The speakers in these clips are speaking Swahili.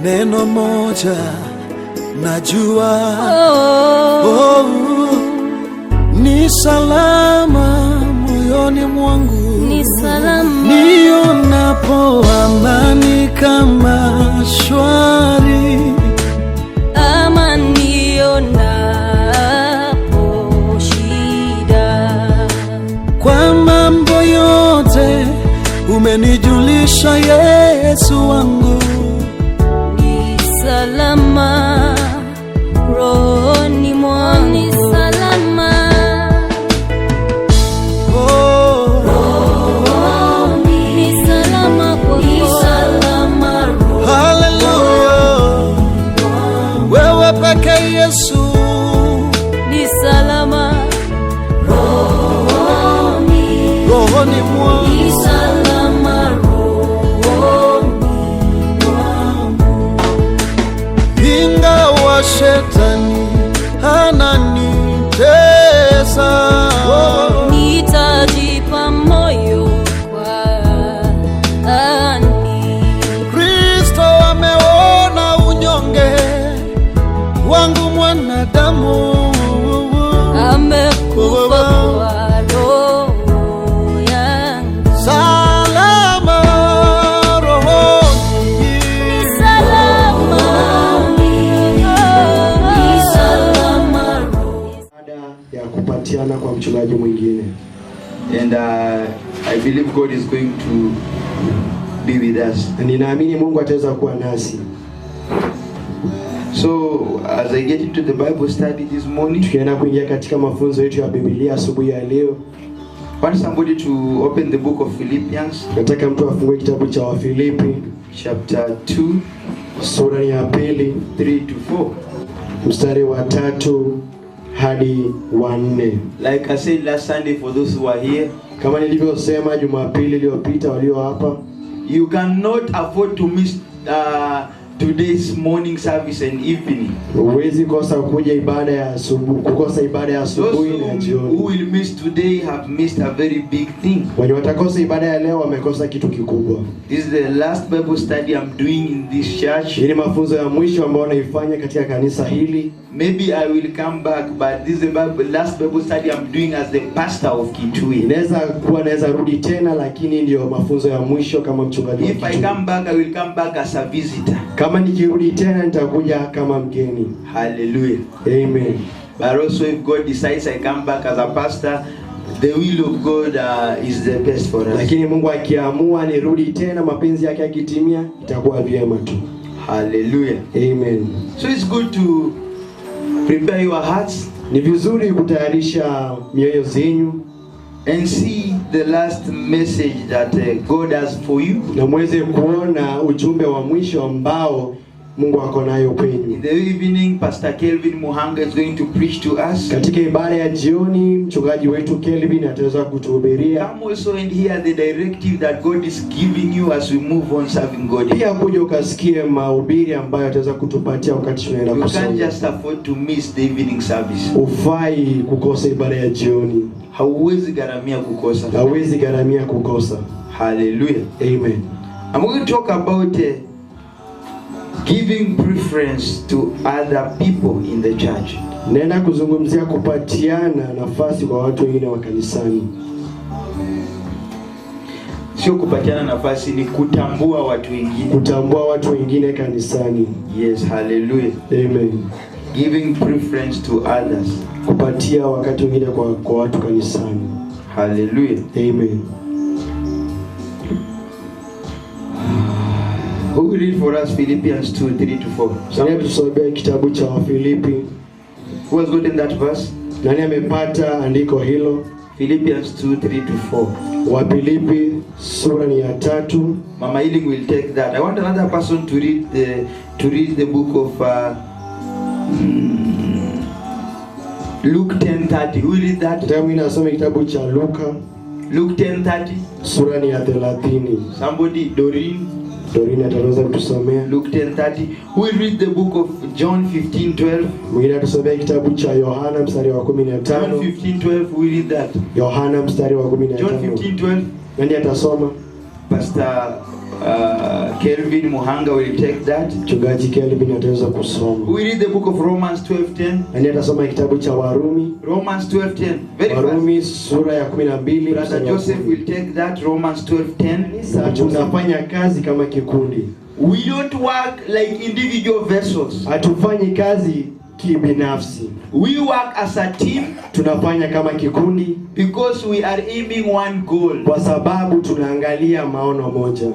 neno moja najua, ni salama moyoni mwangu, ni salama nionapo amani kama shwari, ama nionapo shida. Kwa mambo yote umenijulisha Yesu wangu, ni salama rohoni mwangu, ni salama rohoni, ni salama kwako, ni salama rohoni. Hallelujah, wewe peke Yesu, ni salama rohoni, rohoni mwangu, ni salama rohoni mwangu. ingawa shetani ananitesa, nitajipa moyo kwani Kristo ameona unyonge wangu mwanadamu, amekufa kwa roho yangu. salama rohoni, Ni salama, ni salama rohoni. Baada ya kupatiana kwa mchungaji mwingine, and I believe God is going to be with us. ninaamini Mungu ataweza kuwa nasi. So as I get into the Bible study this morning, Tukienda kuingia katika mafunzo yetu ya Biblia asubuhi ya leo, I want somebody to open the book of Philippians nataka mtu afungue kitabu cha Wafilipi chapter 2, sura ya 2 3 to 4. mstari wa 3 hadi wa 4. Like I said last Sunday, for those who are here, Kama nilivyosema Jumapili iliyopita, walio hapa, you cannot afford to miss today's morning service and evening. huwezi kosa kuja ibada ya asubuhi, kukosa ibada ya Those asubuhi na who jioni. will miss today have missed a very big thing. Wenye watakosa ibada ya leo wamekosa kitu kikubwa. This is the last Bible study I'm doing in this church. Hii ni mafunzo ya mwisho ambayo naifanya katika kanisa hili. Maybe I will come back, but this is the last Bible study I'm doing as the pastor of Kitui. Naweza rudi tena, lakini ndio mafunzo ya mwisho kama mchungaji wa If I Kitui. come back, I will come back as a visitor. Kama nikirudi tena nitakuja kama mgeni. Hallelujah. Amen. But also if God decides I come back as a pastor, the will of God is the best for us. Lakini Mungu akiamua nirudi tena, mapenzi yake yakitimia, itakuwa vyema tu. Hallelujah. Amen. So it's good to prepare your hearts Ni vizuri kutayarisha mioyo zenyu and see the last message that God has for you. na muweze kuona ujumbe wa mwisho ambao Mungu ako nayo In kwenyu. the evening, Pastor Kelvin Muhanga is going to preach to us. Katika ibada ya jioni, mchungaji wetu Kelvin ataweza kutuhubiria. Come also and hear the directive that God is giving you as we move on serving God. Pia kuja ukasikie mahubiri ambayo ataweza kutupatia wakati tunaenda You can't kusoma. just afford to miss the evening service. Ufai kukosa ibada ya jioni. Hauwezi garamia kukosa. Hawezi garamia kukosa. Hallelujah. Amen. I'm going to talk about giving preference to other people in the church. Naenda kuzungumzia kupatiana nafasi kwa watu wengine wa kanisani. Sio kupatiana nafasi, ni kutambua watu wengine. Kutambua watu wengine kanisani. Yes, hallelujah. Amen. Giving preference to others. Kupatia wakati wengine kwa watu kanisani. Hallelujah. Amen. Who will read for us Philippians 2, 3 to 4? Sasa tusome kitabu cha Wafilipi. Who has gotten that verse? Nani amepata andiko hilo? Philippians 2, 3 to 4. Wafilipi sura ni ya 3. Mama Healing will take that. I want another person to read the book of Luke 10:30. Who will read that? Nataka mimi nasome kitabu cha Luka Luke 10:30. sura ni ya 30. Somebody, Doreen. Dorina ataweza kutusomea. Luke 10:30. Who will read the book of John 15:12? Mwingine atusomea kitabu cha Yohana mstari wa John 15. 15:12. Who will read that? Yohana mstari wa John 15. 15:12. Nani atasoma? Pastor Kelvin Muhanga will take that. Mchungaji Kelvin ataweza kusoma. We read the book of Romans 12:10. Nani atasoma kitabu cha Warumi? Romans 12:10. Very fast. Warumi sura ya 12. Brother Joseph will take that. Romans 12:10. Sasa tunafanya kazi kama kikundi. We don't work like individual vessels. Hatufanyi kazi kibinafsi. We work as a team. Tunafanya kama kikundi Because we are aiming one goal. kwa sababu tunaangalia maono moja.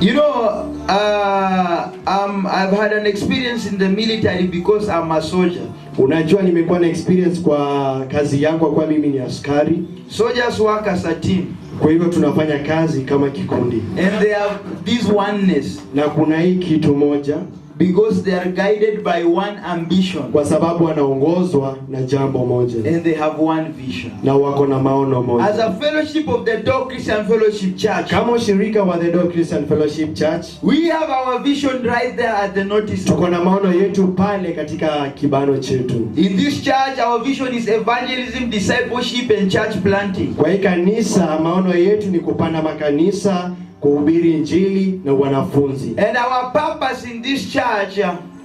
You know, I've had an experience in the military because I'm a soldier. Unajua nimekuwa na experience kwa kazi yangu kwa mimi ni askari. Soldiers work as a team. Kwa hivyo tunafanya kazi kama kikundi. And they have this oneness. Na kuna hii kitu moja. Because they are guided by one ambition. Kwa sababu wanaongozwa na jambo moja. And they have one vision. Na wako na maono moja. As a fellowship of the Door Christian Fellowship Church. Kama ushirika wa the Door Christian Fellowship Church. We have our vision right there at the notice. Tuko na maono yetu pale katika kibano chetu. In this church our vision is evangelism, discipleship and church planting. Kwa hii kanisa maono yetu ni kupanda makanisa, kuhubiri injili na wanafunzi. And our purpose in this church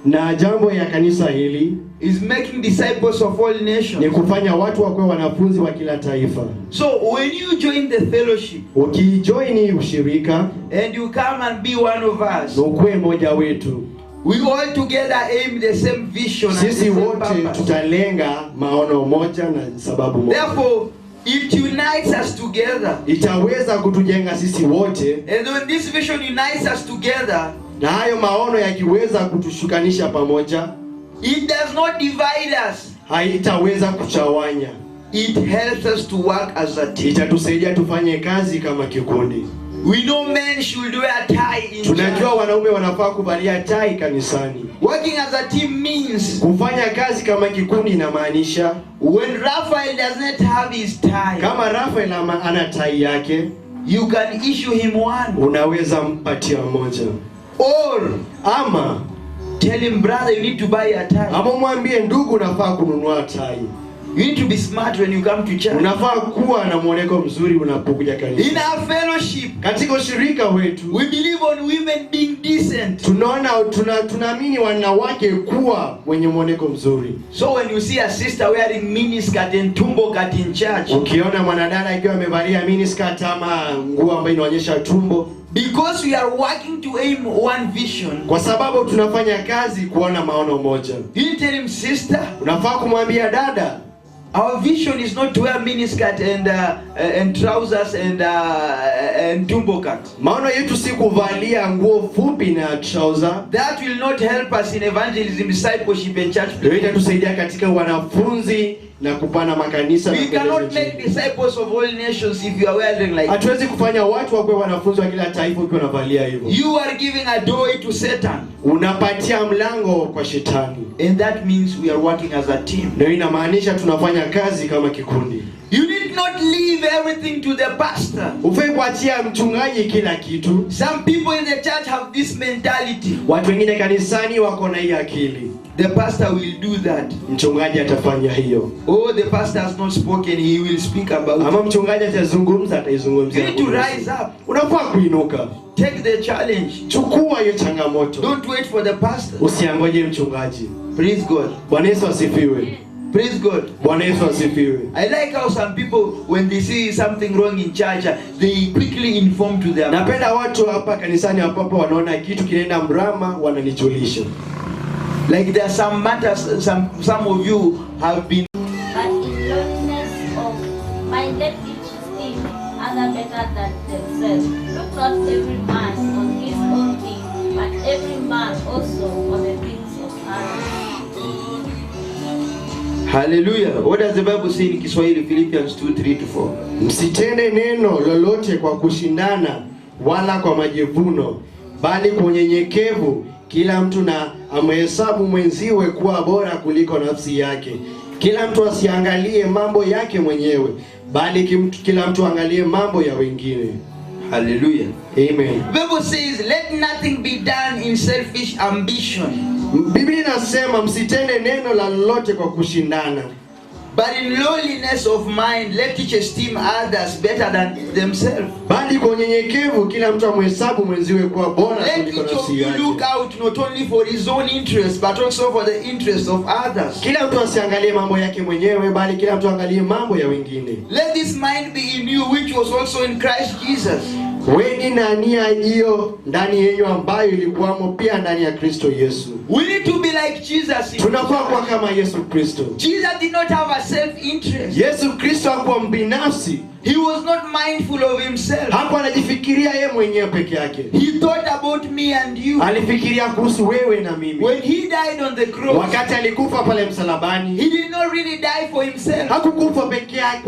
na jambo ya kanisa hili is making disciples of all nations. Ni kufanya watu wakuwe wanafunzi wa kila taifa. So when you join the fellowship, ukijoin ushirika and you come and be one of us, ukue moja wetu, we all together aim the same vision. Sisi wote tutalenga maono moja na sababu moja. Therefore it unites us together. Itaweza kutujenga sisi wote. And when this vision unites us together, na hayo maono yakiweza kutushukanisha pamoja, it does not divide us. Haitaweza kuchawanya. It helps us to work as a team. Itatusaidia tufanye kazi kama kikundi. We know men should wear tie in tunajua wanaume wanafaa kuvalia tai kanisani. Working as a team means kufanya kazi kama kikundi inamaanisha when Raphael does not have his tie, kama Raphael ana tai yake, you can issue him one. Unaweza mpatia moja. Or ama tell him, brother, you need to buy a tie. Ama mwambie ndugu, unafaa kununua tai. You need to be smart when you come to church. Unafaa kuwa na mwoneko mzuri unapokuja kanisa. In our fellowship, katika ushirika wetu, we believe on women being decent. Tunaamini wanawake kuwa wenye mwoneko mzuri. So when you see a sister wearing miniskirt and tumbo cut in church, ukiona mwanadada akiwa amevalia miniskirt ama nguo ambayo inaonyesha tumbo, because we are working to aim one vision. Kwa sababu tunafanya kazi kuona maono moja. You tell him, sister, unafaa kumwambia dada, our vision is not to wear miniskirt and trousers and tumbo cut. Maono yetu si kuvalia nguo fupi na trouser. That will not help us in evangelism, discipleship and church planting. Itatusaidia katika wanafunzi na kupana makanisa. We cannot make disciples of all nations if you are wearing like. Hatuwezi kufanya watu wakuwe wanafunzi wa kila taifa ukiwa unavalia hivyo. You are giving a doorway to Satan. Unapatia mlango kwa shetani. And that means we are working as a team. Ndio inamaanisha tunafanya kazi kama kikundi. You did not leave everything to the pastor. Ufai kuachia mchungaji kila kitu. Some people in the church have this mentality. Watu wengine kanisani wako na hii akili. The pastor will do that. Mchungaji atafanya hiyo. Oh, the pastor has not spoken, he will speak about. Ama mchungaji atazungumza, ataizungumzia. You need to rise up. Unafaa kuinuka. Take the challenge. Chukua hiyo changamoto. Don't wait for the pastor. Usiangoje mchungaji. Praise God. Bwana Yesu asifiwe. Praise God. Bwana Yesu asifiwe. I like how some people, when they see something wrong in church, they quickly inform to them. Napenda watu hapa kanisani hapo wanaona kitu kinaenda mrama, wananijulisha. Like there are some matters, some of you have been. But in loneliness of minded each esteem other better than themselves. Look not every man on his own thing, but every man also on the things of others. Hallelujah. What does the Bible say in Kiswahili? Philippians 2:3-4. Msitende neno lolote kwa kushindana wala kwa majivuno, bali kwa unyenyekevu kila mtu na amhesabu mwenziwe kuwa bora kuliko nafsi yake. Kila mtu asiangalie mambo yake mwenyewe, bali kila mtu angalie mambo ya wengine. Hallelujah. Amen. The Bible says, let nothing be done in selfish ambition. Biblia inasema msitende neno lolote kwa kushindana. But in lowliness of mind, let each esteem others better than themselves. Bali kwa unyenyekevu kila mtu amhesabu mwenziwe kuwa bora kuliko Let each nafsi of you yake. look out not only for his own interest, but also for the interest of others. Kila mtu asiangalie mambo yake mwenyewe, bali kila mtu angalie mambo ya wengine. Let this mind be in you, which was also in Christ Jesus. Weni na nia hiyo ndani yenu ambayo ilikuwamo pia ndani ya Kristo Yesu. We need to be like Jesus. Tunafaa kuwa kama Yesu Kristo. Jesus did not have a self-interest. Yesu Kristo hakuwa mbinafsi. He was not mindful of himself. Hakuwa anajifikiria yeye mwenyewe peke yake. He thought about me and you. Alifikiria kuhusu wewe na mimi. When he died on the cross, Wakati alikufa pale msalabani, he did not really die for himself. hakukufa peke yake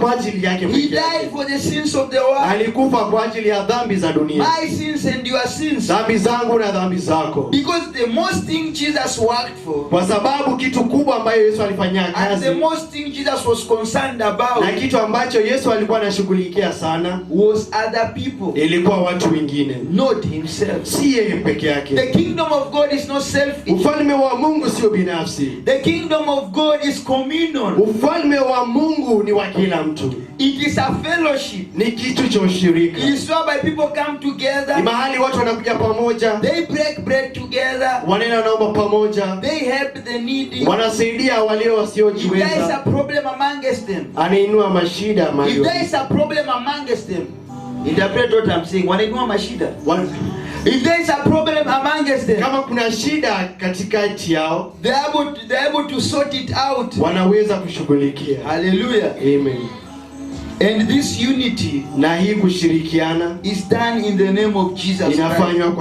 kwa ajili yake He peke died yake. for the sins of the world. Alikufa kwa ajili ya dhambi za dunia. My sins and your sins. Dhambi zangu na dhambi zako. Because the most thing Jesus worked for, Kwa sababu kitu kubwa ambayo Yesu alifanyia and the kazi, most thing Jesus was concerned about, na kitu ambacho Yesu alikuwa anashughulikia sana, was other people, ilikuwa watu wengine, not himself. si yeye peke The yake. kingdom of God is not selfish. Ufalme wa Mungu sio binafsi. The kingdom of God is communal. Ufalme wa Mungu ni wa kila mtu. It is a fellowship. Ni kitu cha ushirika. It is whereby people come Ni together, mahali watu wanakuja pamoja, they break bread together, wanaenda wanaomba pamoja, they help the needy. wanasaidia walio If there is a wasiojiweza, problem amongst them, anainua mashida mahali if there is a problem amongst them, interpret what I'm saying. Wanainua mashida. If there is a problem amongst them, kama kuna shida katikati yao, they're able to sort it out. wanaweza kushughulikia. Hallelujah. Amen. And this unity Na hii kushirikiana is done in the name of Jesus Christ. inafanywa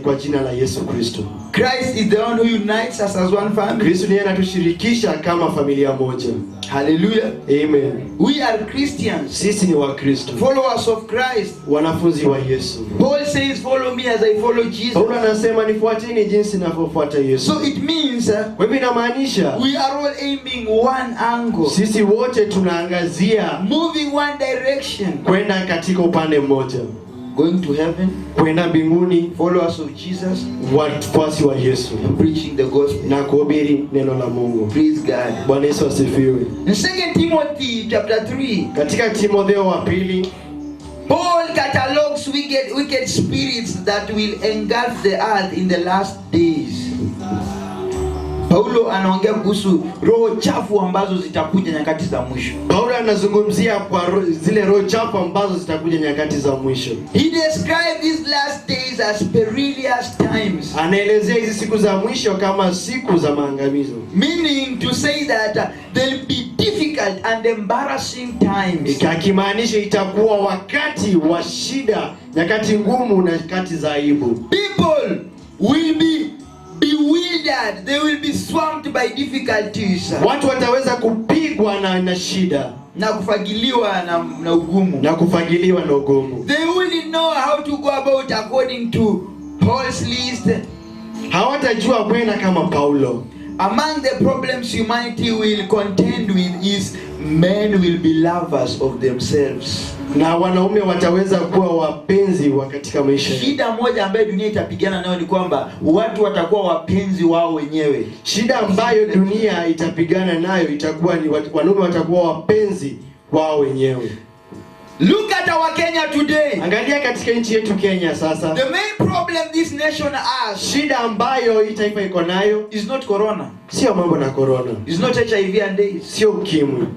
kwa jina la Yesu Kristo. Christ is the one who unites us as one family. Kristo ndiye anatushirikisha kama familia moja. Hallelujah. Amen. We are Christians, Sisi ni Wakristo, followers of Christ. wanafunzi wa Yesu. Paul says, follow me as I follow Jesus. Paulo anasema nifuateni jinsi ninavyofuata Yesu. So it means Kwa hivyo inamaanisha we are all aiming one angle, sisi wote tunaangazia moving one direction, kwenda katika upande mmoja, going to heaven, kwenda mbinguni, followers of Jesus, wafuasi wa Yesu, and preaching the gospel. na kuhubiri neno la Mungu. Praise God. Bwana Yesu asifiwe. In 2 Timothy chapter 3, Katika Timotheo wa pili, Paul catalogs wicked spirits that will engulf the earth in the last days. Paulo anaongea kuhusu roho chafu ambazo zitakuja nyakati za mwisho. Paulo anazungumzia kwa zile roho chafu ambazo zitakuja nyakati za mwisho. He described these last days as perilous times. Anaelezea hizi siku za mwisho kama siku za maangamizo. Meaning to say that there'll be difficult and embarrassing times. Ikimaanisha itakuwa wakati wa shida, nyakati ngumu na nyakati za aibu. People will be bewildered. They will be swamped by difficulties. Watu wataweza kupigwa na shida Na kufagiliwa na ugumu. na kufagiliwa na ugumu. They wouldn't know how to go about according to Paul's list. Hawatajua kwenda kama Paulo. Among the problems humanity will contend with is men will be lovers of themselves. Na wanaume wataweza kuwa wapenzi wa katika maisha yao. Shida moja ambayo dunia itapigana nayo ni kwamba watu watakuwa wapenzi wao wenyewe. Shida ambayo dunia itapigana nayo itakuwa ni wanaume watakuwa wapenzi wao wenyewe. Look at our Kenya today. Angalia katika nchi yetu Kenya sasa. The main problem this nation has Shida ambayo hii taifa iko nayo is not corona. sio mambo na corona, It's not HIV and AIDS. sio ukimwi,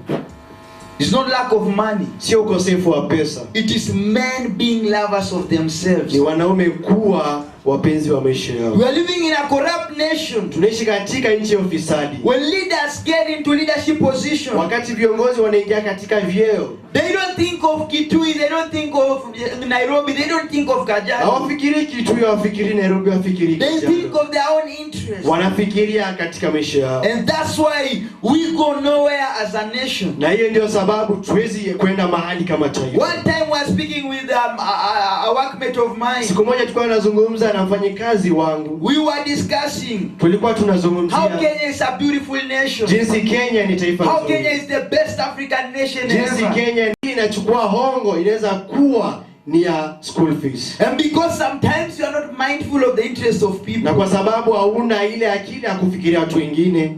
It's not lack of money. sio ukosefu wa pesa. It is men being lovers of themselves. Ni wanaume kuwa wapenzi wa maisha yao. We are living in a corrupt nation. Tunaishi katika nchi ya ufisadi. When leaders get into leadership position, Wakati viongozi wanaingia katika vyeo, they don't think of Kitui, they don't think of Nairobi, they don't think of Kajiado. hawafikiri kitu, hawafikiri Nairobi, hawafikiri They think Kajiado. of their own interest. Wanafikiria katika maisha yao. And that's why we go nowhere as a nation. Na hiyo ndio sababu tuwezi kwenda mahali kama taifa. One time I was speaking with a workmate of mine. Siku moja tulikuwa tunazungumza na mfanyikazi wangu. We were discussing Tulikuwa how tunazungumzia Kenya is a beautiful nation. jinsi Kenya ni taifa How nzuri. Kenya is the best African nation Jinsi ever. Kenya inachukua hongo inaweza kuwa ni ya school fees. And because sometimes you are not mindful of the interest of Na people, kwa sababu hauna ile akili ya kufikiria watu wengine,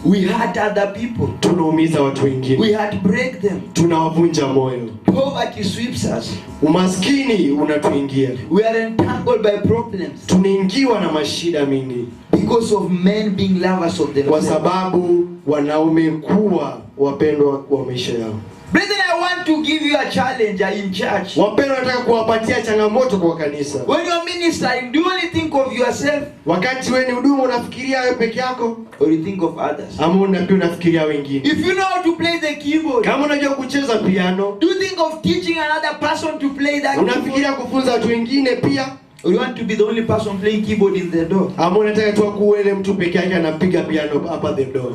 We hurt other people. tunaumiza watu wengine, We heartbreak them. tunawavunja moyo, Poverty sweeps us. umaskini unatuingia, We are entangled by problems tunaingiwa na mashida mingi because of men being lovers of kwa themselves. sababu wanaume kuwa wapendwa wa maisha yao. Brethren, I want to give you a challenge in church. Wapendwa, nataka kuwapatia changamoto kwa kanisa. When you're ministering, do you only think of yourself Wakati wewe ni huduma, unafikiria wewe peke yako or you think of others? ama pia unafikiria wengine? If you know how to play the keyboard, Kama unajua kucheza piano, do you think of teaching another person to play that keyboard? unafikiria kufunza watu wengine pia? Or you want to be the only person playing keyboard in the door? Ama unataka tu kuwe ile mtu peke yake anapiga piano hapa the door?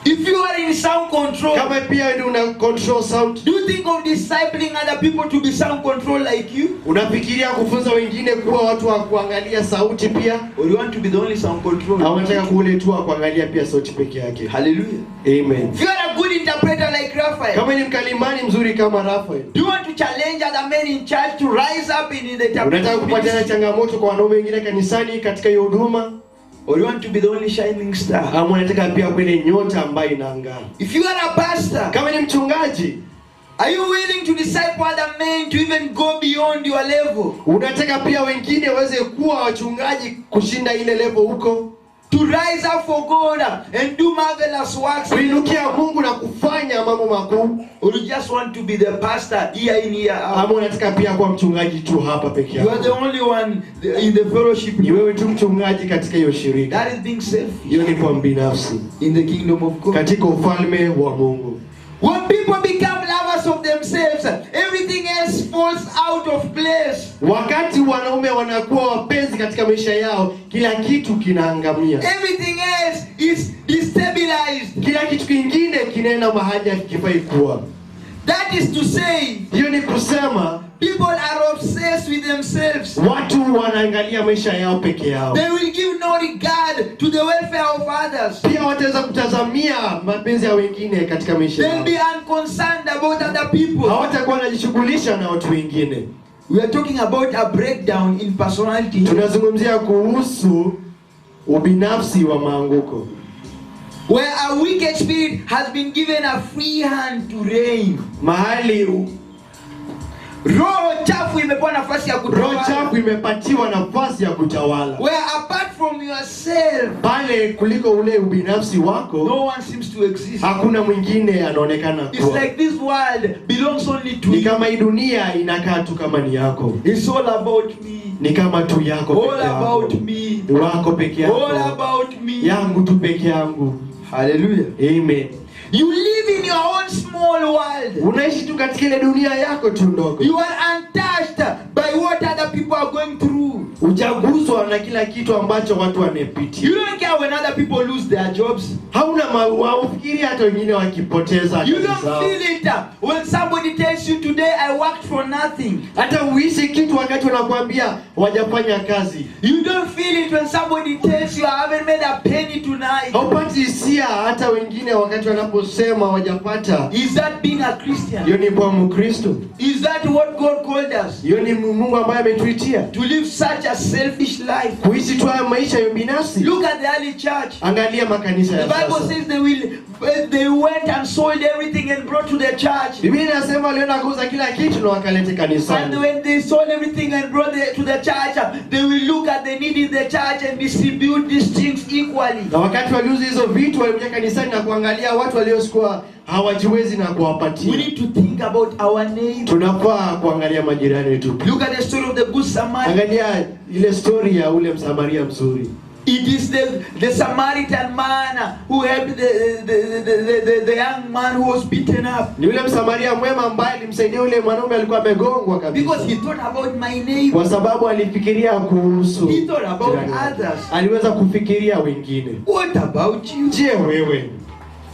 If you are in sound control, Kama pia wewe una control sound, do you think of discipling other people to be sound control like you? unafikiria kufunza wengine kuwa watu wa kuangalia sauti pia? Or you want to be the only sound control? Au unataka kuule tu wa kuangalia pia sauti peke yake? Hallelujah. Amen. If you are a good interpreter like Raphael, Kama ni mkalimani mzuri kama Rafael, do you want to challenge other men in church to rise up in the unataka interpretation kupatiana ministry? changamoto kwa wanaume wengine kanisani katika hiyo huduma? Or you want to be the only shining star? Ama unataka pia kwenda nyota ambayo inang'aa? If you are a pastor, Kama ni mchungaji, are you willing to disciple other men to even go beyond your level? unataka pia wengine waweze kuwa wachungaji kushinda ile level huko, To rise up for God and do marvelous works? kuinukia Mungu na kufanya mambo makuu? Or you just want to be the pastor year in year out? Ama unataka pia kuwa mchungaji tu hapa peke You are the yako? only one in the fellowship. Ni wewe tu mchungaji katika hiyo shirika. That is being selfish Hiyo ni kwa binafsi in the kingdom of God. katika ufalme wa Mungu. When people become lovers of themselves, everything else falls out of place. Wakati wanaume wanakuwa wapenzi katika maisha yao, kila kitu kinaangamia. Everything else is destabilized. Kila kitu kingine kinaenda mahali hakifai kuwa. That is to say, Hiyo ni kusema people are obsessed with themselves. watu wanaangalia maisha yao peke yao. They will give no regard to the welfare of others. Pia wataweza kutazamia mapenzi ya wengine katika maisha They'll yao. be unconcerned about other people. Hawatakuwa wanajishughulisha na watu wengine. We are talking about a breakdown in personality. Tunazungumzia kuhusu ubinafsi wa maanguko, Where a wicked spirit has been given a free hand to reign. mahali Roho chafu imepewa nafasi ya roho kutawala. chafu imepatiwa nafasi ya kutawala. Where apart from yourself, Pale kuliko ule ubinafsi wako, no one seems to exist. hakuna mwingine anaonekana It's kuwa. like this world belongs only to Ni you. kama hii dunia inakaa tu kama ni yako, It's all about me. ni kama tu yako All peke yako, about me. ni wako peke All yako, about me. yangu tu peke yangu. Hallelujah. Amen. You live in your own small world. Unaishi tu katika ile dunia yako tu ndogo. You are untouched by what other people are going through. Hujaguswa na kila kitu ambacho watu wanapitia. You don't care when other people lose their jobs. Hauna haufikiri hata wengine wakipoteza You kazi don't zao. feel it when somebody tells you today I worked for nothing. Hata uishi kitu wakati wanakuambia wajafanya kazi. You don't feel it when somebody tells you I haven't made a penny tonight. Haupati hisia hata wengine wakati wanaposema wajapata. Is that being a Christian? Hiyo ni kwa Mkristo. Is that what God called us? Hiyo ni Mungu ambaye ametuitia To live such a selfish life. kuishi tu haya maisha ya binafsi. Look at the early church. Angalia makanisa The ya Bible sasa. says they went and sold everything and brought to the church. Biblia inasema walienda kuuza kila kitu na wakalete And kanisani. when they sold everything and brought to the church, they will look at the need in the church and distribute these things equally. Na wakati waliuza hizo vitu walikuja kanisani na kuangalia watu waliokuwa hawajiwezi na We kuwapatia. need to think about our neighbor. Tunafaa kuangalia majirani wetu. Look at the story of the good Samaritan. Angalia ile story ya ule Msamaria mzuri. It is the Samaritan man who helped the young man who was beaten up. Ni ule Msamaria mwema ambaye alimsaidia ule mwanaume alikuwa amegongwa kabisa. Because he thought about my neighbor. Kwa sababu alifikiria kuhusu He thought about jirani wake. others. Aliweza kufikiria wengine. What about you? Je, wewe?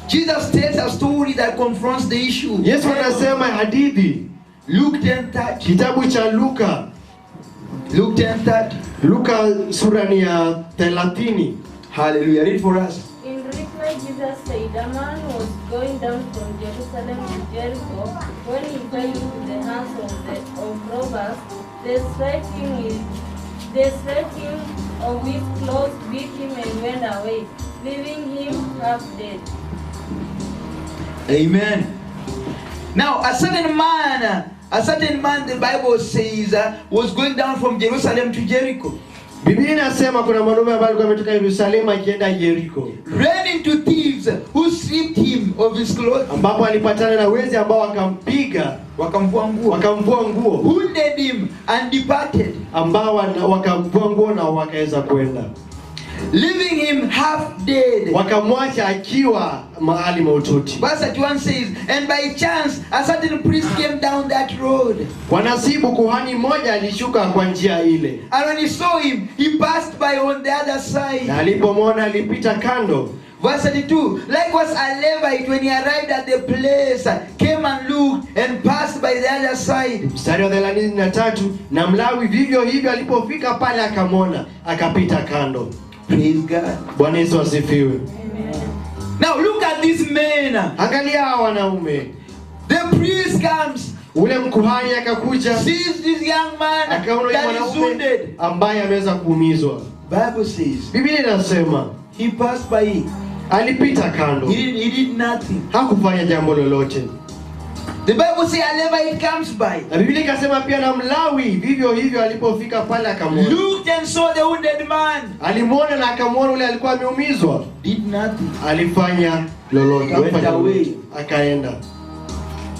Jesus tells a story that confronts the issue. Yesu anasema hadithi. Luke 10:30. Kitabu cha Luka. Luke 10:30. Luka sura ni ya 30. Hallelujah. Read for us. In reply, Jesus said, a man was going down from Jerusalem to Jericho when he fell into the hands of robbers. They stripped him of his clothes, beat him, and went away. leaving him half dead. Amen. Now, a certain man, the Bible says, was going down from Jerusalem to Jericho. Biblia inasema kuna mwanaume ambaye alikuwa ametoka Yerusalemu akienda Jericho. Ran into thieves who stripped him of his clothes. Ambapo alipatana na wezi ambao wakampiga, wakamvua nguo. Wounded him and departed. Ambao wakamvua nguo na wakaweza kwenda. Leaving him half dead. Wakamwacha akiwa mahali mahututi. Verse 1 says, and by chance a certain priest came down that road. Kwa nasibu kuhani mmoja alishuka kwa njia ile. And when he saw him, he passed by on the other side. Na alipomwona alipita kando. Verse 32, likewise a Levite, when he arrived at the place, came and looked and passed by the other side. Mstari wa 33, na Mlawi vivyo hivyo alipofika pale akamwona, akapita kando. Praise God. Bwana Yesu asifiwe. Now look at these men. Angalia hawa wanaume. The priest comes. Ule mkuhani akakuja, Sees this young man akaona yule that is wounded. mwanaume ambaye ameweza kuumizwa. Bible says Biblia inasema he passed by. alipita kando. He did nothing. Hakufanya jambo lolote. The Bible says a Levite comes by. Na Biblia ikasema pia na Mlawi vivyo hivyo alipofika pale akamwona. Looked and saw the wounded man. Alimwona na akamwona ule alikuwa ameumizwa. Did nothing. Alifanya lolote. Went away. Akaenda.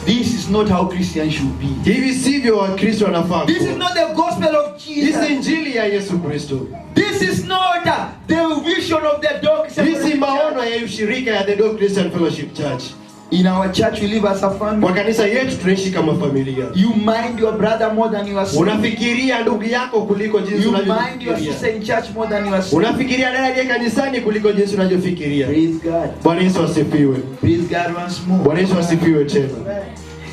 This is not how Christians should be. Hivi sivyo Wakristo wanafaa. This is not the gospel of Jesus. Hii si injili ya Yesu Kristo. This is not the vision of the dog. Hii si maono ya ushirika ya The Dog Christian Fellowship Church. In our church we live as a family. Kwa kanisa yetu tunaishi kama familia. You mind your brother more than your sister. Unafikiria ndugu yako kuliko jinsi unavyofikiria. You mind your sister in church more than your sister. Unafikiria dada aliye kanisani kuliko jinsi unavyofikiria. Praise God. Bwana Yesu asifiwe. Praise God once more. Bwana Yesu asifiwe tena.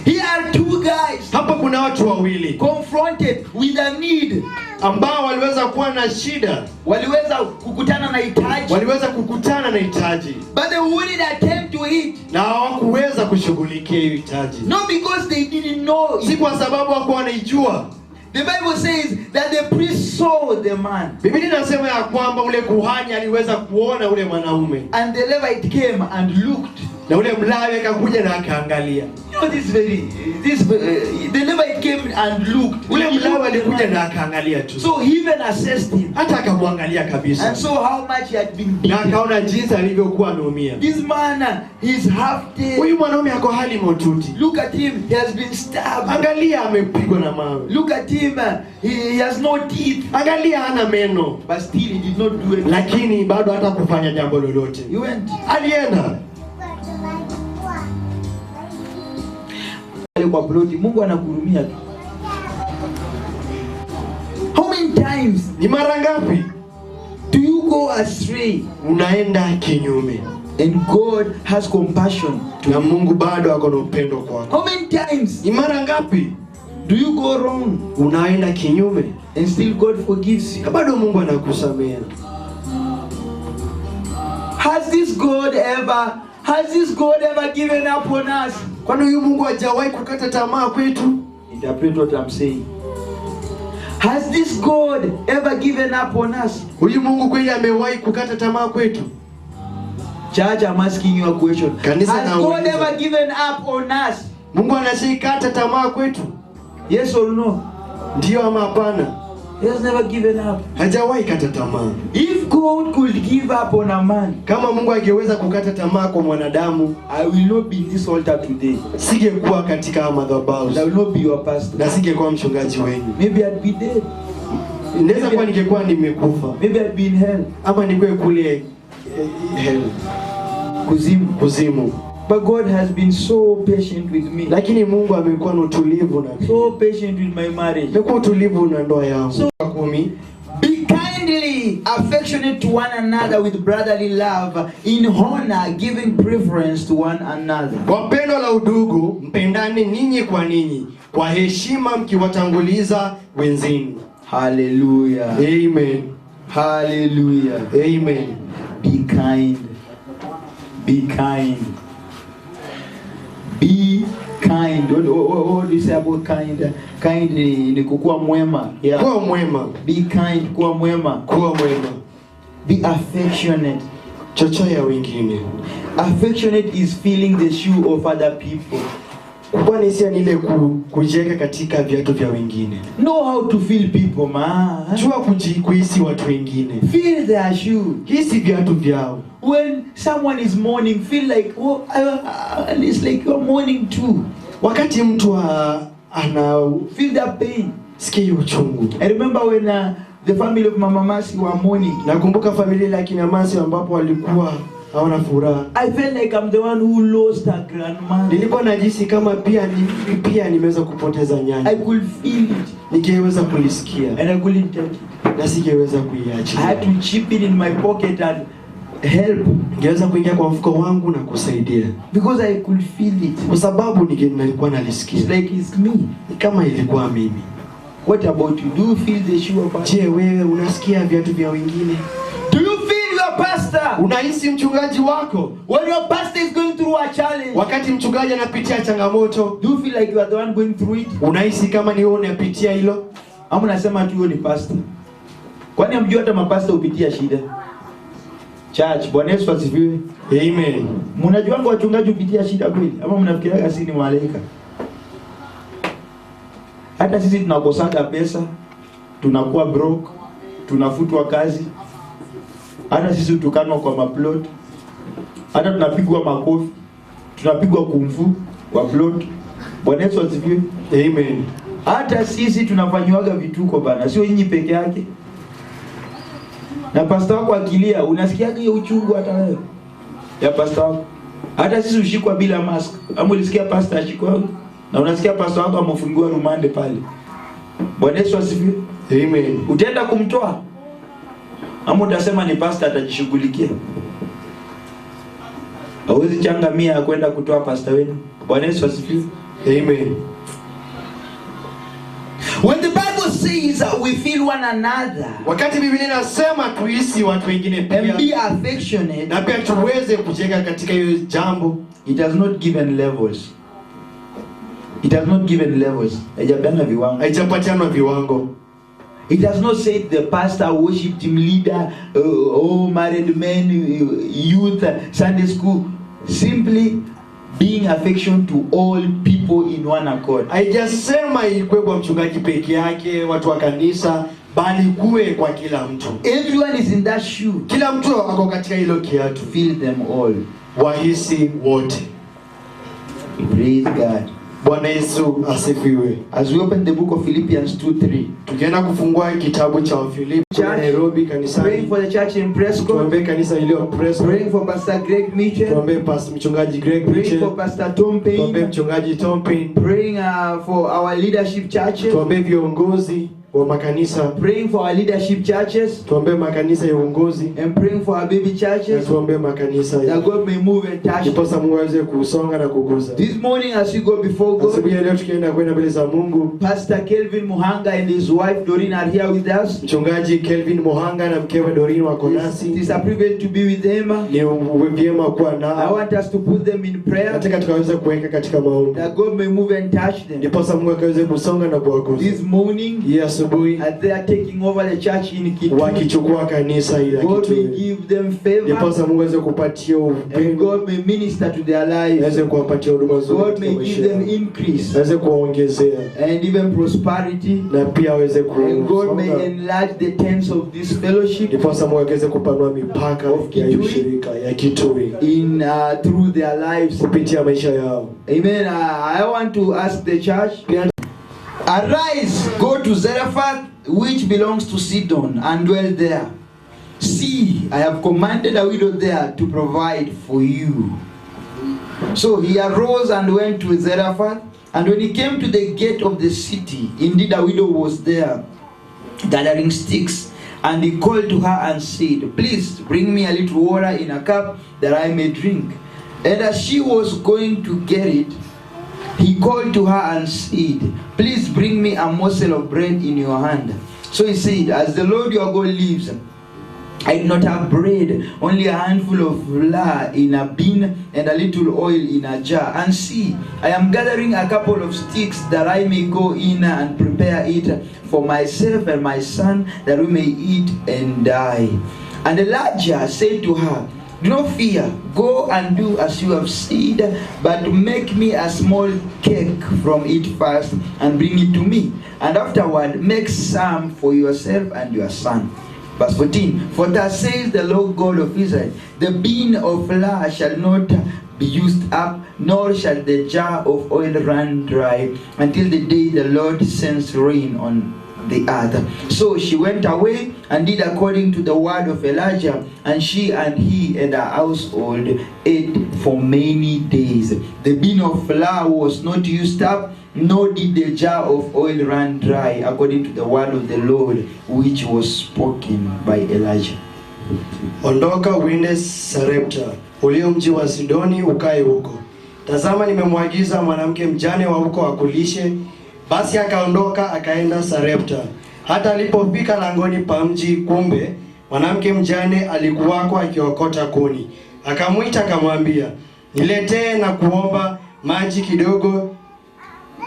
Here are two guys Hapa kuna watu wawili confronted with a need. ambao waliweza kuwa na shida, Waliweza kukutana na hitaji. waliweza kukutana na hitaji, But they wouldn't attempt to eat. na hawakuweza kushughulikia hiyo hitaji. Not because they didn't know Si it. kwa sababu hawakuwa wanaijua. The Bible says that the priest saw the man. Biblia inasema ya kwamba ule kuhani aliweza kuona ule mwanaume, And the Levite came and looked. na ule Mlawi akakuja na akaangalia. You know the Levite came and looked. Ule Mlawi alikuja na akaangalia tu. So he even assessed him Hata akamwangalia kabisa. and saw how much he had been Na beaten. akaona jinsi alivyokuwa ameumia. This man, he's half dead. Huyu mwanaume ako hali mahututi. Look at him, he has been stabbed. Angalia amepigwa na mawe. Look at him, he has no teeth. Angalia hana meno. But still he did not do anything. Lakini bado hata kufanya jambo lolote. He went. Alienda. Kwa ploti, Mungu anakuhurumia tu. How many times Ni mara ngapi do you go astray unaenda kinyume and God has compassion to na you? Mungu bado ako na upendo kwako? How many times Ni mara ngapi do you go wrong unaenda kinyume and still God forgives you? na bado Mungu anakusamea? Has this God ever given up on us? Kwani huyu Mungu hajawahi kukata tamaa kwetu? Interpret what I'm saying. Has this God ever given up on us? Huyu Mungu kweli amewahi kukata tamaa kwetu? Church, I'm asking you a question. Kanisa Has nauliza. God ever given up on us? Mungu anashikata tamaa kwetu? Yes or no? Ndio ama hapana? He has never given up. Hajawahi kata tamaa. If God could give up on a man, Kama Mungu angeweza kukata tamaa kwa mwanadamu, I will not be in this altar today. singekuwa katika madhabahu I will not be your pastor. na singekuwa mchungaji wenu. Maybe I'd be dead. Inaweza kuwa ningekuwa nimekufa Maybe I'd be in hell. ama ningekuwa kule hell, kuzimu. But God has been so patient with me. Lakini Mungu amekuwa na utulivu na So patient with my marriage. amekuwa utulivu na ndoa yangu. So- 10 Be kindly affectionate to one another with brotherly love, in honor, giving preference to one another. Kwa pendo la udugu mpendane ninyi kwa ninyi, kwa heshima mkiwatanguliza wenzenu. Hallelujah. Amen. Hallelujah. Amen. Be kind. Be kind. Be kind. What do you say about kind? Kind ni kukuwa mwema. Yeah. Kuwa mwema. Be kind, kuwa mwema. Kuwa mwema. Be affectionate. chochoya wengine. Affectionate is feeling the shoe of other people. Kuwa na hisia ni ile kujiweka katika viatu vya wengine. Know how to feel people, man. Jua kuhisi watu wengine. Feel their shoe. Hisi viatu vyao. When someone is mourning, feel like, oh, it's like you're mourning too. Wakati mtu ana feel that pain. Sikia uchungu. I remember when the family of Mama Masi were mourning. Nakumbuka familia ya kina Masi ambapo walikuwa hawana furaha. I felt like I'm the one who lost her grandma. Nilikuwa najisi kama pia nimeweza kupoteza nyanya. I could feel it. Ningeweza kulisikia. And I couldn't take it. Na singeweza kuiacha. I had to chip it in my pocket and help. Ningeweza kuingia kwa mfuko wangu na kusaidia. Because I could feel it. Kwa sababu nilikuwa nalisikia. It's like it's me. Kama ilikuwa mimi. What about you? Do you feel the shoe of others? Je, wewe unasikia viatu vya wengine? Do you feel your pastor? Unahisi mchungaji wako? When your pastor is going through a challenge. Wakati mchungaji anapitia changamoto, do you feel like you are the one going through it? Unahisi kama ni wewe unapitia hilo? Ama unasema tu ni pastor? Kwani hamjui hata mapasta hupitia shida? Church, Bwana Yesu asifiwe. Amen. Mnajua ngo wachungaji hupitia shida kweli? Ama mnafikiria kasi ni malaika? Hata sisi tunakosaka pesa, tunakuwa broke, tunafutwa kazi. Hata sisi tukanwa kwa maplot. Hata tunapigwa makofi, tunapigwa kumfu kwa plot. Bwana Yesu asifiwe. Amen. Hata sisi tunafanywaga vituko bana, sio nyinyi peke yake. Na pastor wako akilia, unasikiaga hiyo uchungu hata wewe? Ya pastor wako. Hata sisi ushikwa bila mask. Ama ulisikia pastor ashikwa? Na unasikia pastor wako amefungiwa rumande pale. Bwana Yesu asifiwe. Amen. Utaenda kumtoa? Ama utasema ni pastor atajishughulikia? Hawezi changa 100 ya kwenda kutoa pastor wenu. Bwana Yesu asifiwe. Amen. When the Bible says we feel one another, wakati Biblia inasema tuisi watu wengine pia, and be affectionate, na pia tuweze kujenga katika hiyo jambo, it has not given levels. It has not given levels. Haijapana viwango. Haijapatiana viwango. It has not said the pastor, worship team leader, married men, youth, Sunday school. Simply being affection to all people in one accord. Haijasema ilikuwe kwa mchungaji peke yake, watu wa kanisa, bali kuwe kwa kila mtu. Everyone is in that shoe. Kila mtu ako katika hilo kiatu. Feel them all. Wahisi wote. Praise God. Bwana Yesu asifiwe. As we open the book of Philippians 2:3, tukienda kufungua kitabu cha Filipi Nairobi kanisani. Praying for the church in Prescott. Tuombe kanisa iliyo Prescott. Praying for Pastor Greg Mitchell. Tuombe mchungaji Greg Mitchell. Praying for Pastor Tom Payne. Tuombe mchungaji Tom Payne. Praying for our leadership churches. Tuombe viongozi wa makanisa. Praying for our leadership churches. Tuombe makanisa ya uongozi. And praying for our baby churches. Tuombe makanisa ya that God may move and touch. Ndiposa Mungu aweze kusonga na kuguza. This morning as we go before God, asubuhi leo tukienda kwenda mbele za Mungu, Pastor Kelvin Muhanga and his wife Doreen are here with us. Mchungaji Kelvin Muhanga na mkewe Doreen wako nasi. It is a privilege to be with them. Ni vyema kuwa nao. I want us to put them in prayer. Nataka tukaweze kuweka katika maombi. That God may move and touch them. Ndiposa Mungu akaweze kusonga na kuwaguza. This morning, asubuhi, as they are taking over the church in Kitui, wakichukua kanisa ila God may give them favor. Ndiposa Mungu aweze kupatia and God may minister to their lives. Aweze kuwapatia huduma nzuri. God may give them increase. Aweze kuwaongezea. And even prosperity. Na pia aweze and God may enlarge the tents of this fellowship. Ndiposa Mungu aweze kupanua mipaka ya ushirika ya Kitui in through their lives, kupitia maisha yao. Amen. I want to ask the church, arise, go to Zarephath, which belongs to Sidon, and dwell there. See, I have commanded a widow there to provide for you. So he arose and went to Zarephath, and when he came to the gate of the city, indeed a widow was there, gathering sticks. And he called to her and said, please bring me a little water in a cup that I may drink. And as she was going to get it, he called to her and said, please bring me a morsel of bread in your hand. So he said, as the Lord your God lives, I do not have bread, only a handful of flour in a bin and a little oil in a jar. And see, I am gathering a couple of sticks that I may go in and prepare it for myself and my son, that we may eat and die. And Elijah said to her, Do not fear. Go and do as you have said, but make me a small cake from it first and bring it to me. And afterward, make some for yourself and your son. Verse 14. For thus says the Lord God of Israel, the bin of flour shall not be used up, nor shall the jar of oil run dry, until the day the Lord sends rain on the earth. So she went away and did according to the word of Elijah, and she and he and her household ate for many days. The bin of flour was not used up, nor did the jar of oil run dry, according to the word of the Lord which was spoken by Elijah. Ondoka uende Sarepta, ulio mji wa Sidoni, ukae huko. Tazama, nimemwagiza mwanamke mjane wa huko akulishe. Basi akaondoka akaenda Sarepta. Hata alipofika langoni pa mji, kumbe mwanamke mjane alikuwako akiokota kuni. Akamuita akamwambia, niletee na kuomba maji kidogo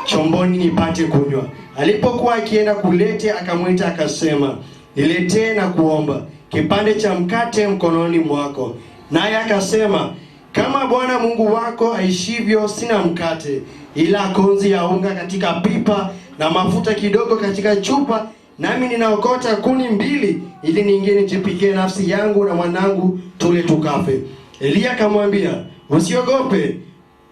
chomboni nipate kunywa. Alipokuwa akienda kulete, akamuita akasema, niletee na kuomba kipande cha mkate mkononi mwako. Naye akasema, kama Bwana Mungu wako aishivyo, sina mkate ila konzi ya unga katika pipa na mafuta kidogo katika chupa, nami ninaokota kuni 2 ili niingie nijipikie nafsi yangu na mwanangu tule tukafe. Elia akamwambia, usiogope,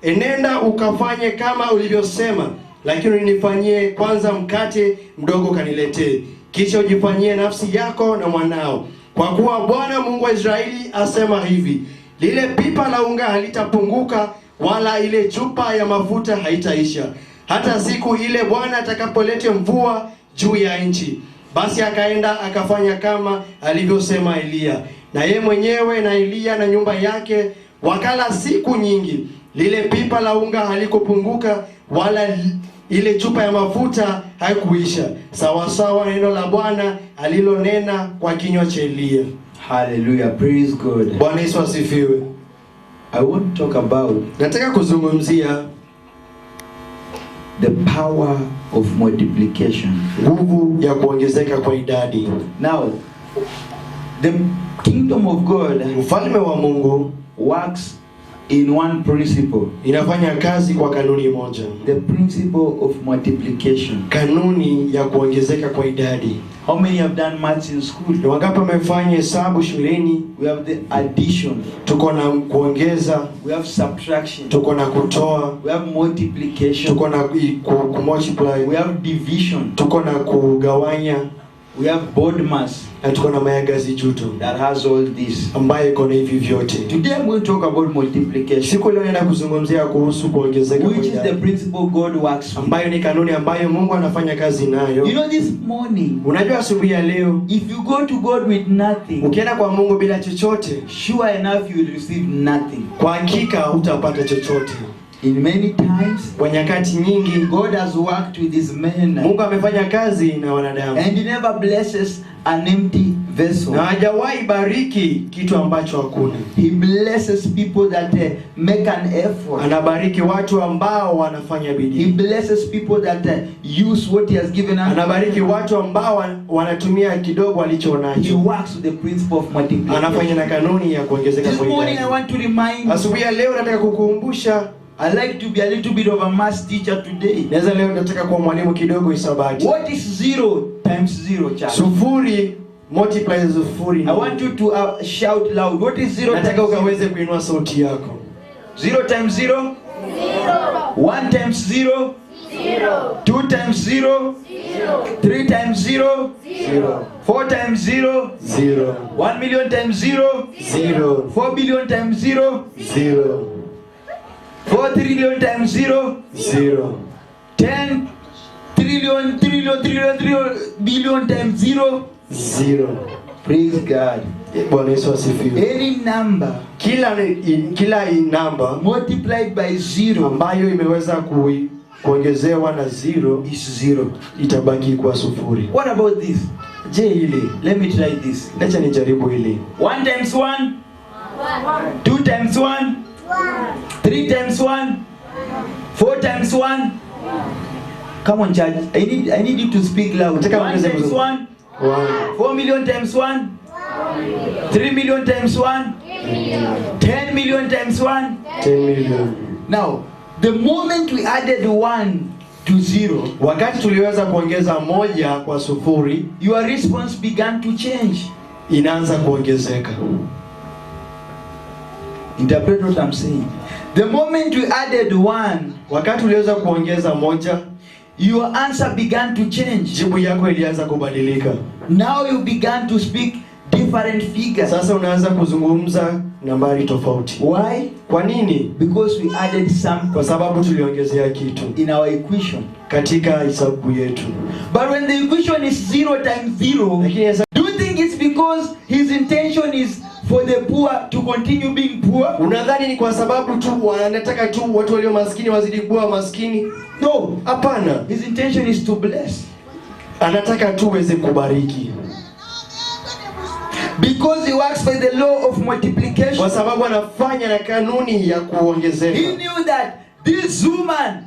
enenda ukafanye kama ulivyosema, lakini unifanyie kwanza mkate mdogo kaniletee, kisha ujifanyie nafsi yako na mwanao, kwa kuwa Bwana Mungu wa Israeli asema hivi, lile pipa la unga halitapunguka, wala ile chupa ya mafuta haitaisha, hata siku ile Bwana atakapoleta mvua juu ya nchi. Basi akaenda akafanya kama alivyosema Elia, na ye mwenyewe na Elia na nyumba yake wakala siku nyingi. Lile pipa la unga halikupunguka, wala ile chupa ya mafuta haikuisha, sawa sawa neno la Bwana alilonena kwa kinywa cha Elia. Hallelujah, praise God. Bwana Yesu asifiwe. I want to talk about nataka kuzungumzia the power of multiplication. Nguvu ya kuongezeka kwa idadi. Now, the kingdom of God, ufalme wa Mungu, works in one principle. Inafanya kazi kwa kanuni moja. The principle of multiplication. Kanuni ya kuongezeka kwa idadi. How many have done maths in school? Ni wangapi wamefanya hesabu shuleni? We have the addition. Tuko na kuongeza. We have subtraction. Tuko na kutoa. We have multiplication. Tuko na multiply. We have division. Tuko na kugawanya. We have body mass. Na tuko na mayagazi juto that has all this, ambaye iko na hivi vyote. Today I'm going to talk about multiplication. Siku leo naenda kuzungumzia kuhusu kuongezeka kwa idadi. Which is the principle God works with. Ambayo ni kanuni ambayo Mungu anafanya kazi nayo. You know, this morning, unajua asubuhi ya leo, if you go to God with nothing, ukienda kwa Mungu bila chochote, sure enough you will receive nothing. Kwa hakika hutapata chochote. In many times, kwa nyakati nyingi, God has worked with his men. Mungu amefanya kazi na wanadamu. And he never blesses an empty vessel. Na hajawahi bariki kitu ambacho hakuna. He blesses people that make an effort. Anabariki watu ambao wanafanya bidii. He blesses people that use what he has given us. Anabariki watu ambao wanatumia kidogo alichonacho. He works with the principle of multiplication. Anafanya na kanuni ya kuongezeka kwa idadi. This morning I want to remind. Asubuhi ya leo nataka kukukumbusha. I like to be a little bit of a math teacher today. Naweza leo nataka kuwa mwalimu kidogo hisabati. What is 0 times 0, child? Sufuri multiply sufuri. I want you to shout loud. What is 0? Nataka ukaweze kuinua sauti yako. 0 times 0? 0. 1 times 0? 0. 2 times 0? 0. 3 times 0? 0. 4 times 0? 0. 1 million times 0? 0. 4 billion times 0? 0. 4 trillion times 0? 0. 10 trillion billion times 0? 0. Praise God. Bwana Yesu asifiwe. Any number, kila number multiplied by 0 ambayo imeweza kuongezewa na 0 is 0. Itabaki kwa sufuri. What about this? Je, hili? Let me try this. Acha nijaribu hili. 1 times 1? 2 times 1? 3 times 1? 4 times 1? Come on, church. I need you to speak loud. 1 times 1? 4 million times 1? 3 million times 1? 10 million times 1. 10 million. Now, the moment we added 1 to 0, wakati tuliweza kuongeza 1 kwa 0, your response began to change. Inaanza kuongezeka. Interpret what I'm saying. The moment we added 1, wakati tuliweza kuongeza 1, your answer began to change. Jibu yako ilianza kubadilika. Now you began to speak different figures. Sasa unaanza kuzungumza nambari tofauti. Why? Kwa nini? Because we added something. Kwa sababu tuliongezea kitu in our equation. Katika hesabu yetu. But when the equation is 0 times 0, do you think it's because his intention is for the poor to continue being poor? Unadhani ni kwa sababu tu wanataka tu watu walio maskini wazidi kuwa maskini? No, hapana. His intention is to bless. Anataka tu uweze kubariki. Because he works by the law of multiplication. Kwa sababu anafanya na kanuni ya kuongezeka. He knew that this woman,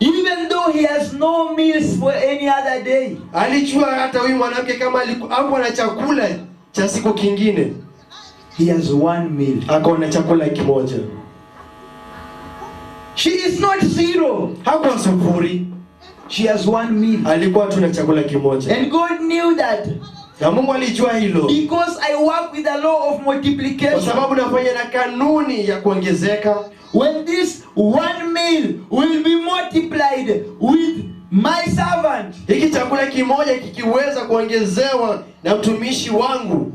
even though he has no meals for any other day, alijua hata huyu mwanamke kama alikuwa na chakula cha siku kingine, he has 1 meal. Ako na chakula kimoja. She is not 0. Hakuwa 0. She has 1 meal. Alikuwa tu na chakula kimoja. And God knew that. Na Mungu alijua hilo. Because I work with the law of multiplication. Kwa sababu nafanya na kanuni ya kuongezeka. When this 1 meal will be multiplied with my servant, hiki chakula kimoja kikiweza kuongezewa na mtumishi wangu,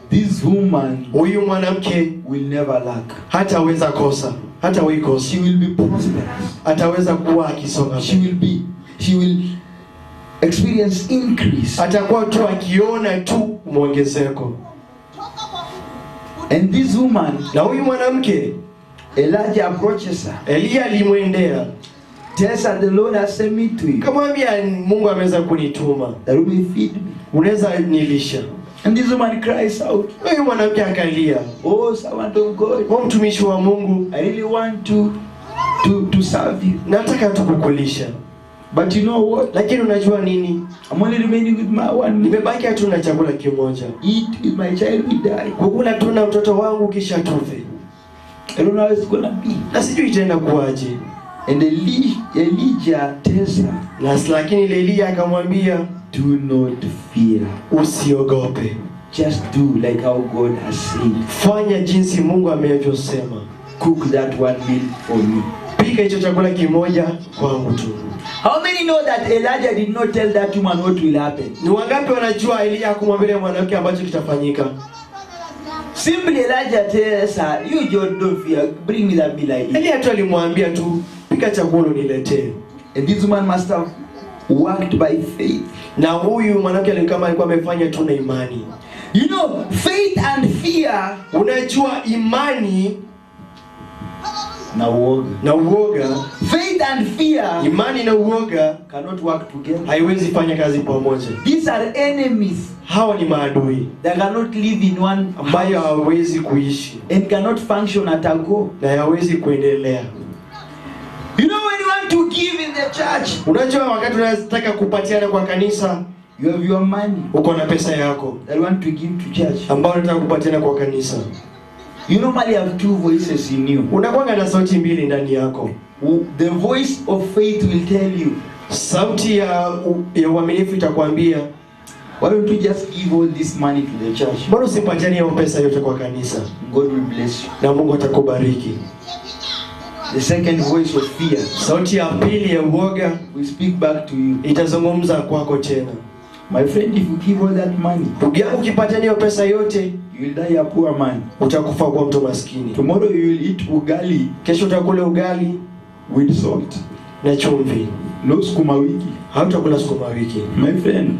this woman, huyu mwanamke, will never lack. Hataweza kosa. Hata kosa. She will be prosperous. Ataweza kuwa akisonga. She will experience increase. Atakuwa tu akiona tu muongezeko. And this woman, na huyu mwanamke, Elijah approaches her. Elia alimwendea. Tells her, the Lord has sent me to you. Kamwambia Mungu ameweza kunituma. That you may feed me. Unaweza nilisha. And this woman cries out. Huyu mwanamke akalia. Oh, servant of God. Oh, mtumishi wa Mungu. I really want to serve you. Nataka tu kukulisha. But you know what? Lakini unajua nini? I'm only remaining with my 1 meal. Nimebaki tu na chakula kimoja. Eat with my child will die. Kukula tu na mtoto wangu kisha tufe. I don't know how it's gonna be. Na sijui itaenda kuaje. And Elijah tells her. Lakini Elia akamwambia, do not fear. Usiogope. Just do like how God has said. Fanya jinsi Mungu amevyosema. Cook that 1 meal for me. Pika hicho chakula kimoja kwangu tu. How many know that Elijah did not tell that woman what will happen? Ni wangapi wanajua Elia hakumwambia mwanamke ambacho kitafanyika? Simply Elijah tells her, you don't fear, bring me that meal I eat. Elia tu alimwambia tu, pika chakula niletee. And this woman must have worked by faith. Na huyu mwanamke alikuwa amefanya tu na imani. You know, faith and fear. Unajua imani na uoga. Faith and fear. Imani na uoga cannot work together. Haiwezi fanya kazi pamoja. These are enemies. Hawa ni maadui. They cannot live in one ambayo hawezi kuishi. And cannot function at a go. Na hawezi kuendelea. You know when you want to give in the church. Unajua wakati unataka kupatiana kwa kanisa. You have your money. Uko na pesa yako. That you want to give to church. Ambayo unataka kupatiana kwa kanisa. You normally have 2 voices in you. Unakuwa na sauti mbili ndani yako. The voice of faith will tell you. Sauti ya uaminifu itakwambia, why don't you just give all this money to the church? Mbona usipatiane hiyo pesa yote kwa kanisa? God will bless you. Na Mungu atakubariki. The second voice of fear. Sauti ya pili ya uoga will speak back to you. Itazungumza kwako tena. My friend, if you give all that money, ukipatiana hiyo pesa yote, you will die a poor man. Utakufa kwa mtu maskini. Tomorrow you will eat ugali. Kesho utakula ugali with salt na chumvi. No sukuma wiki. Hautakula sukuma wiki. My friend,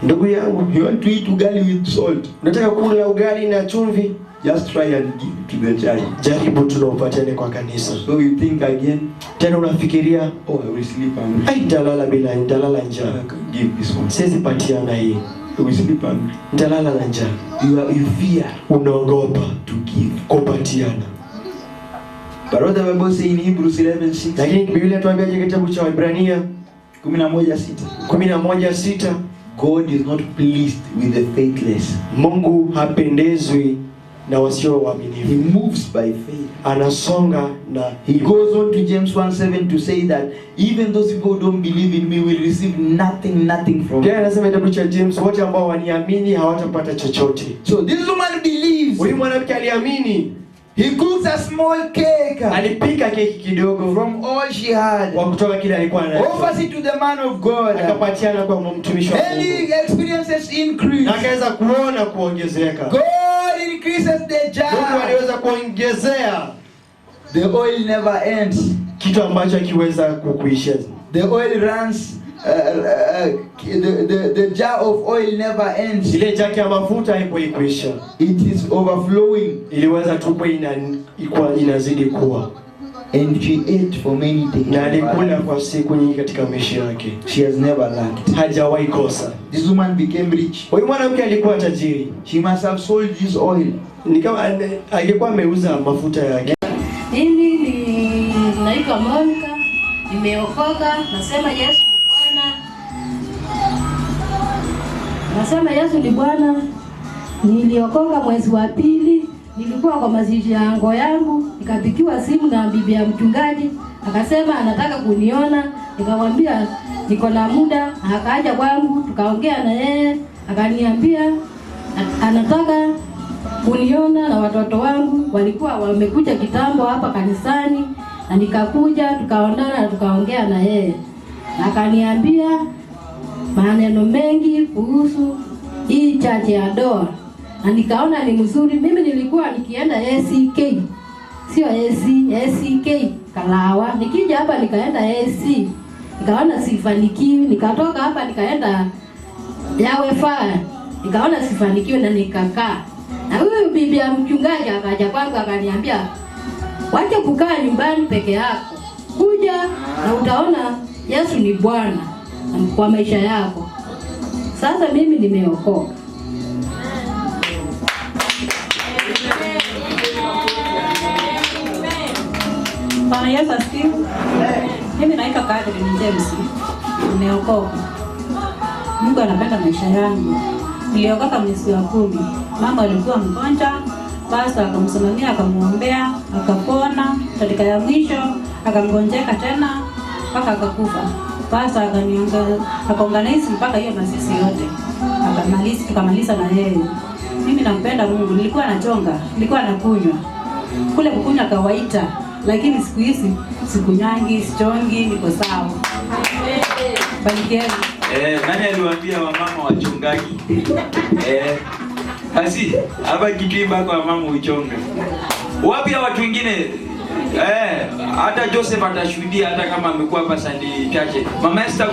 ndugu yangu, you want to eat ugali with salt? Unataka kula ugali na chumvi? Just try and give to the church. Jaribu tunapatiane kwa kanisa. So you think again, tena unafikiria, oh, I will sleep hungry. Nitalala njaa. Give this one. Siwezi patiana hii. I will sleep hungry. Nitalala na njaa. You fear. Unaogopa to give. Kupatiana. But what the Bible says in Hebrews 11:6. Lakini Biblia inatuambia kitabu cha Waebrania 11:6. God is not pleased with the faithless. Mungu hapendezwi na wasio waaminifu. He moves by faith. Anasonga na He goes on to James 1:7 to say that even those people who don't believe in me will receive nothing from me. Pia anasema kitabu cha James, wote ambao waniamini hawatapata chochote. So this woman believes. Huyu mwanamke aliamini. He cooks a small cake. Alipika keki kidogo from all she had. Kwa kutoka kile alikuwa nacho. Offers it to the man of God. Akapatiana kwa mtumishi wa Mungu. And he experiences increase. Na akaweza kuona kuongezeka. God increases the jar. Mungu aliweza kuongezea. The oil never ends. Kitu ambacho hakiweza kukuisha. The oil runs. The jar of oil never ends. Ile jaki ya mafuta haikuisha. It is overflowing. Iliweza tu kwa inazidi kuwa. And she ate for many days. Na alikula kwa siku nyingi katika maisha yake. She has never lacked. Hajawahi kosa. This woman became rich. Huyu mwanamke alikuwa tajiri. She must have sold this oil. Ni kama alikuwa ameuza mafuta yake. Mimi naitwa Monica, nimeokoka, nasema Yesu ni Bwana. Nasema Yesu ni Bwana. Niliokoka mwezi wa pili, nilikuwa kwa mazishi ya ango yangu, nikapigiwa simu na bibi ya mchungaji, akasema anataka kuniona, nikamwambia niko na muda, akaja kwangu, tukaongea na yeye, akaniambia anataka kuniona na watoto wangu walikuwa wamekuja kitambo hapa kanisani, na nikakuja tukaonana na tukaongea na yeye. Akaniambia maneno mengi kuhusu hii chache ya doa. Na nikaona ni mzuri. Mimi nilikuwa nikienda ACK. Sio ACK Kalawa. Nikija hapa nikaenda AC. Nikaona sifanikiwi, nikatoka hapa nikaenda Yawe Fire. Nikaona sifanikiwi na nikakaa. Na huyu bibi ya mchungaji akaja kwangu akaniambia, "Wacha kukaa nyumbani peke yako. Kuja na utaona Yesu ni Bwana kwa maisha yako." Sasa mimi nimeokoka. Bwana Yesu asifiwe. Mimi naitwa Catherine James. Nimeokoka. Mungu anapenda maisha yangu. Niliokoka mwezi wa 10. Mama alikuwa mgonjwa, basi akamsimamia, akamuombea, akapona. Katika ya mwisho akamgonjeka tena mpaka akakufa. Basi akaunganiza mpaka hiyo masisi yote. Tukamaliza na yeye. Mimi nampenda Mungu. Nilikuwa nachonga, nilikuwa nakunywa. Kule kukunywa kawaida, lakini siku hizi sikunyangi, sichongi, niko sawa. Barikieni. Nani aliwaambia wamama wachungaji? Basi hapa Kitwiba kwa mama uchonga. Wapi watu wengine? Hata Joseph atashuhudia hata kama amekuwa hapa Sunday chache. Mama Esther